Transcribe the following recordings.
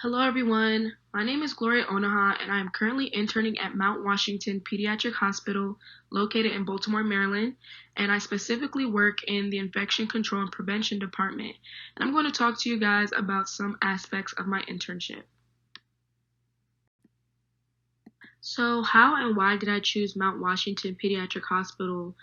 Hello everyone, my name is gloriaonuoha and I am currently interning at Mount Washington Pediatric Hospital located in Baltimore, Maryland, and I specifically work in the Infection Control and Prevention Department. And I'm going to talk to you guys about some aspects of my internship. So how and why did I choose Mount Washington Pediatric Hospital?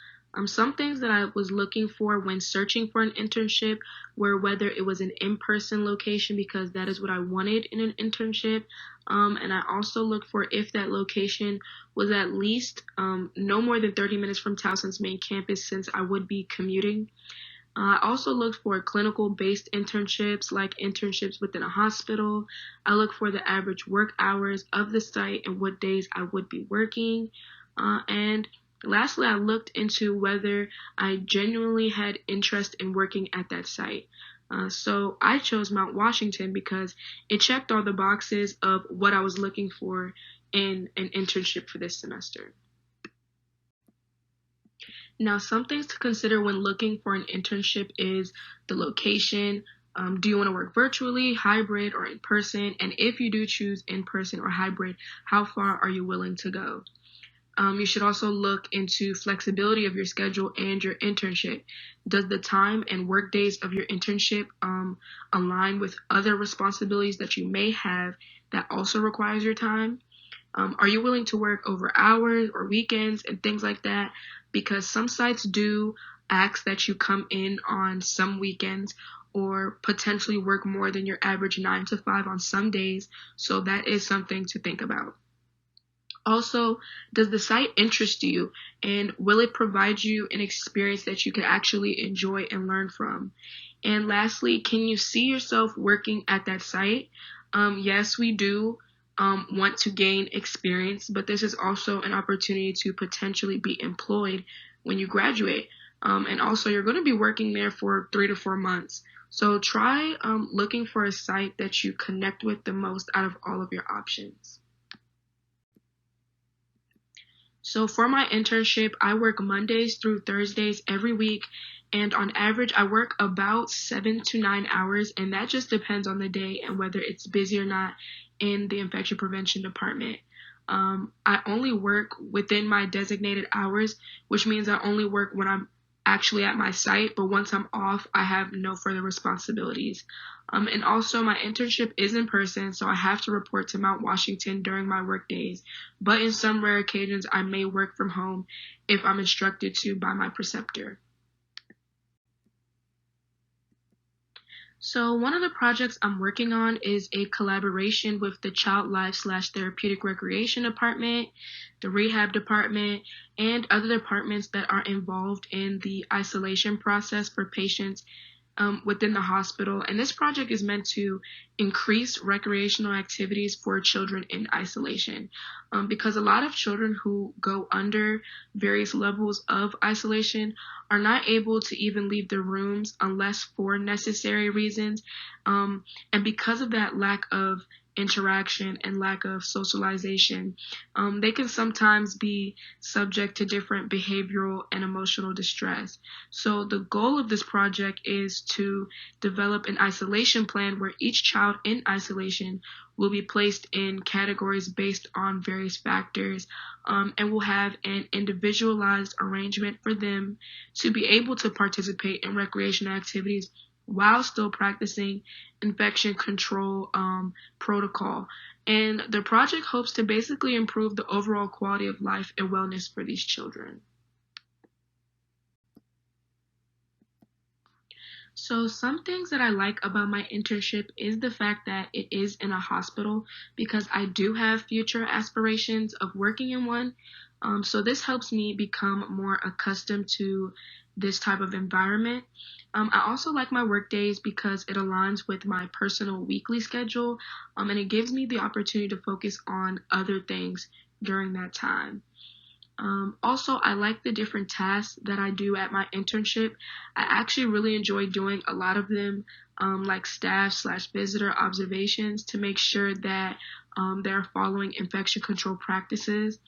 Some things that I was looking for when searching for an internship were whether it was an in-person location because that is what I wanted in an internship. And I also looked for if that location was at least no more than 30 minutes from Towson's main campus since I would be commuting. I also looked for clinical-based internships, like internships within a hospital. I looked for the average work hours of the site and what days I would be working. And lastly, I looked into whether I genuinely had interest in working at that site. So I chose Mount Washington because it checked all the boxes of what I was looking for in an internship for this semester. Now, some things to consider when looking for an internship is the location. Do you want to work virtually, hybrid, or in person? And if you do choose in person or hybrid, how far are you willing to go? You should also look into flexibility of your schedule and your internship. Does the time and work days of your internship align with other responsibilities that you may have that also requires your time? Are you willing to work over hours or weekends and things like that? Because some sites do ask that you come in on some weekends or potentially work more than your average 9 to 5 on some days. So that is something to think about. Also, does the site interest you and will it provide you an experience that you can actually enjoy and learn from? And lastly, can you see yourself working at that site? Yes, we do want to gain experience, but this is also an opportunity to potentially be employed when you graduate. And also, you're going to be working there for 3 to 4 months. So try looking for a site that you connect with the most out of all of your options. So for my internship, I work Mondays through Thursdays every week, and on average, I work about 7 to 9 hours, and that just depends on the day and whether it's busy or not in the infection prevention department. I only work within my designated hours, which means I only work when I'm actually at my site, but once I'm off, I have no further responsibilities. And also, my internship is in person, so I have to report to Mount Washington during my work days. But in some rare occasions, I may work from home if I'm instructed to by my preceptor. So one of the projects I'm working on is a collaboration with the Child Life/Therapeutic Recreation Department, the Rehab Department, and other departments that are involved in the isolation process for patients within the hospital. And this project is meant to increase recreational activities for children in isolation. Because a lot of children who go under various levels of isolation are not able to even leave their rooms unless for necessary reasons. And because of that lack of interaction and lack of socialization, they can sometimes be subject to different behavioral and emotional distress. So the goal of this project is to develop an isolation plan where each child in isolation will be placed in categories based on various factors, and will have an individualized arrangement for them to be able to participate in recreational activities while still practicing infection control protocol. And the project hopes to basically improve the overall quality of life and wellness for these children. So some things that I like about my internship is the fact that it is in a hospital because I do have future aspirations of working in one. So this helps me become more accustomed to this type of environment. I also like my work days because it aligns with my personal weekly schedule, and it gives me the opportunity to focus on other things during that time. Also, I like the different tasks that I do at my internship. I actually really enjoy doing a lot of them, like staff/visitor observations to make sure that they're following infection control practices.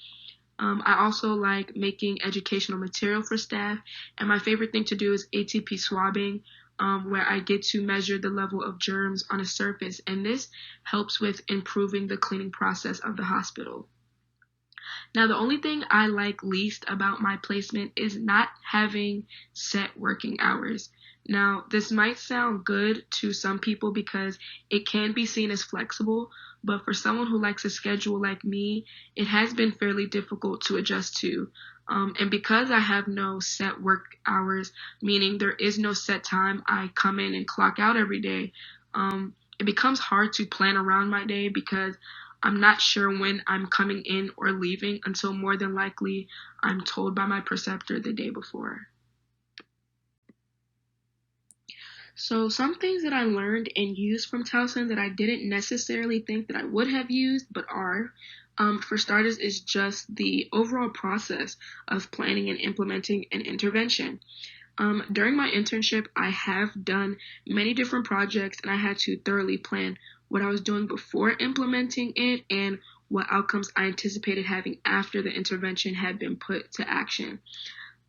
I also like making educational material for staff, and my favorite thing to do is ATP swabbing, where I get to measure the level of germs on a surface, and this helps with improving the cleaning process of the hospital. Now, the only thing I like least about my placement is not having set working hours. Now, this might sound good to some people because it can be seen as flexible, but for someone who likes a schedule like me, it has been fairly difficult to adjust to. And because I have no set work hours, meaning there is no set time I come in and clock out every day, it becomes hard to plan around my day because I'm not sure when I'm coming in or leaving until more than likely I'm told by my preceptor the day before. So some things that I learned and used from Towson that I didn't necessarily think that I would have used but are, for starters, is just the overall process of planning and implementing an intervention. During my internship, I have done many different projects and I had to thoroughly plan what I was doing before implementing it and what outcomes I anticipated having after the intervention had been put to action.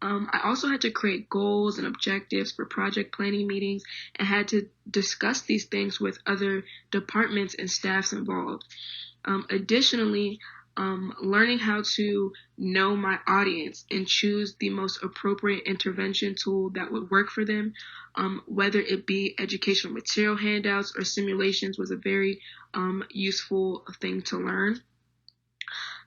I also had to create goals and objectives for project planning meetings and had to discuss these things with other departments and staffs involved. Additionally, learning how to know my audience and choose the most appropriate intervention tool that would work for them, whether it be educational material handouts or simulations, was a very useful thing to learn.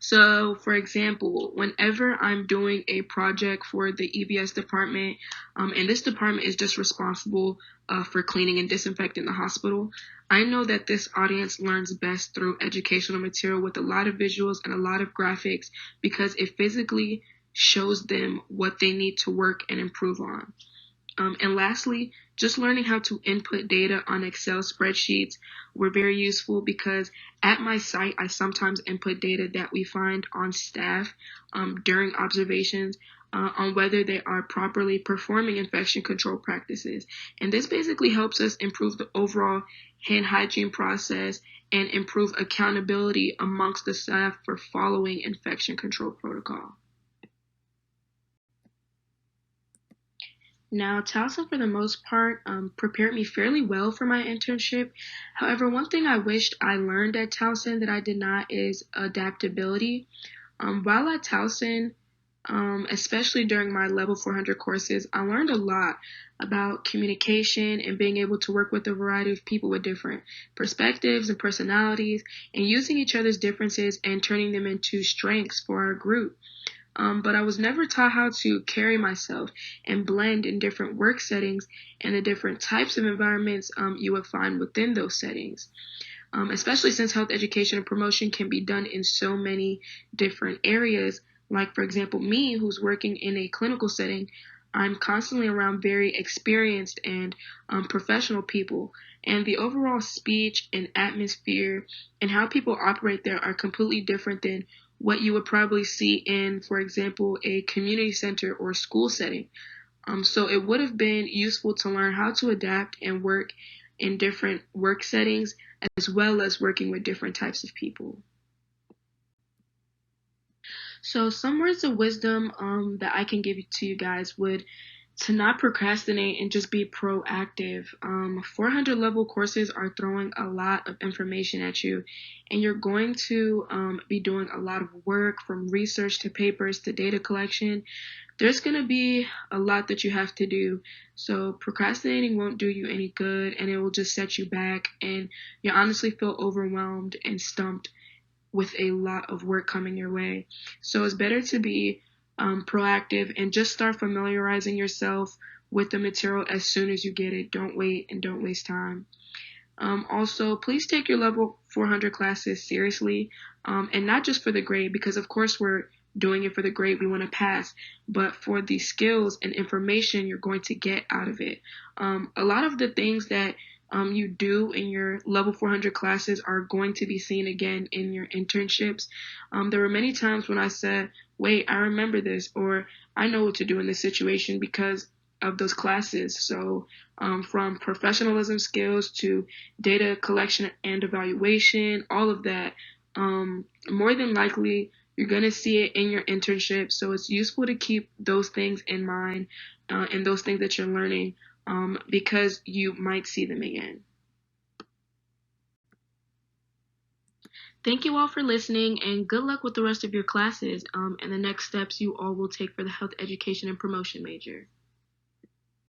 So, for example, whenever I'm doing a project for the EVS department, and this department is just responsible for cleaning and disinfecting the hospital, I know that this audience learns best through educational material with a lot of visuals and a lot of graphics because it physically shows them what they need to work and improve on. And lastly, just learning how to input data on Excel spreadsheets were very useful because at my site, I sometimes input data that we find on staff during observations on whether they are properly performing infection control practices. And this basically helps us improve the overall hand hygiene process and improve accountability amongst the staff for following infection control protocol. Now, Towson, for the most part, prepared me fairly well for my internship. However, one thing I wished I learned at Towson that I did not is adaptability. While at Towson, especially during my level 400 courses, I learned a lot about communication and being able to work with a variety of people with different perspectives and personalities and using each other's differences and turning them into strengths for our group. But I was never taught how to carry myself and blend in different work settings and the different types of environments you would find within those settings. Especially since health education and promotion can be done in so many different areas. Like, for example, me, who's working in a clinical setting, I'm constantly around very experienced and professional people. And the overall speech and atmosphere and how people operate there are completely different than what you would probably see in, for example, a community center or school setting. So it would have been useful to learn how to adapt and work in different work settings as well as working with different types of people. So some words of wisdom that I can give to you guys would to not procrastinate and just be proactive. 400 level courses are throwing a lot of information at you, and you're going to be doing a lot of work from research to papers to data collection. There's going to be a lot that you have to do. So procrastinating won't do you any good, and it will just set you back, and you honestly feel overwhelmed and stumped with a lot of work coming your way. So it's better to be proactive and just start familiarizing yourself with the material as soon as you get it. Don't wait and don't waste time. Also, please take your level 400 classes seriously, and not just for the grade, because of course we're doing it for the grade, we want to pass, but for the skills and information you're going to get out of it. A lot of the things that you do in your level 400 classes are going to be seen again in your internships. There were many times when I said, wait, I remember this, or I know what to do in this situation because of those classes. So from professionalism skills to data collection and evaluation, all of that, more than likely you're going to see it in your internship. So it's useful to keep those things in mind and those things that you're learning because you might see them again. Thank you all for listening, and good luck with the rest of your classes and the next steps you all will take for the health education and promotion major.